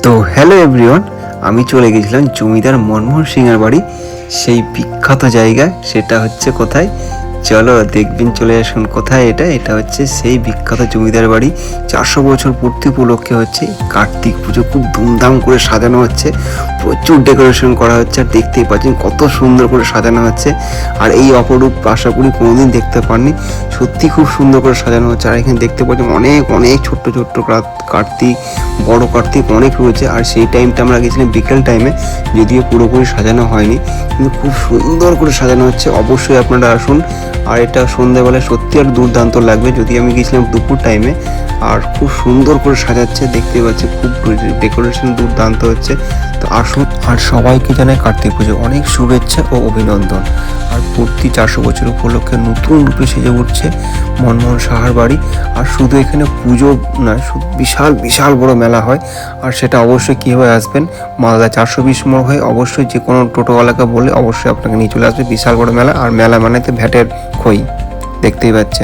তো hello everyone, আমি চলে গেছিলাম জমিদার মনমোহন সিংয়ের বাড়ি, সেই বিখ্যাত জায়গা। সেটা হচ্ছে কোথায়, চলো দেখবেন, চলে আসুন। কোথায় এটা? এটা হচ্ছে সেই বিখ্যাত জমিদার বাড়ি। 400 বছর পূর্তি উপলক্ষে হচ্ছে কার্তিক পুজো, খুব ধুমধাম করে সাজানো হচ্ছে, প্রচুর ডেকোরেশন করা হচ্ছে। আর দেখতেই পাচ্ছেন কত সুন্দর করে সাজানো হচ্ছে। আর এই অপরূপ আশা করি কোনোদিন দেখতে পাননি, সত্যি খুব সুন্দর করে সাজানো হচ্ছে। আর এখানে দেখতে পাচ্ছেন অনেক অনেক ছোট্ট ছোট্ট কার্তিক, বড় কার্তিক অনেক রয়েছে। আর সেই টাইমটা আমরা গেছিলাম বিকেল টাইমে, যদিও পুরোপুরি সাজানো হয়নি, কিন্তু খুব সুন্দর করে সাজানো হচ্ছে। অবশ্যই আপনারা আসুন। আর এটা সন্ধ্যাবেলায় সত্যি আর দুর্দান্ত লাগবে, যদি আমি গেছিলাম দুপুর টাইমে। আর খুব সুন্দর করে সাজাচ্ছে, দেখতে পাচ্ছি খুব ডেকোরেশন দুর্দান্ত হচ্ছে। তো আসুন। আর সবাইকে জানাই কার্তিক পুজো অনেক শুভেচ্ছা ও অভিনন্দন। আর পূর্তি 400 বছর উপলক্ষে নতুন রূপে সেজে উঠছে মনমোহন সাহার বাড়ি। আর শুধু এখানে পুজো নয়, বিশাল বিশাল বড় মেলা হয়। আর সেটা অবশ্যই কীভাবে আসবেন, মালদা 420 মোড় হয়ে অবশ্যই যে কোনো টোটোওয়ালাকে বলে অবশ্যই আপনাকে নিয়ে চলে আসবে। বিশাল বড় মেলা, আর মেলা মানে তো ভ্যাটের খই, দেখতেই পাচ্ছেন।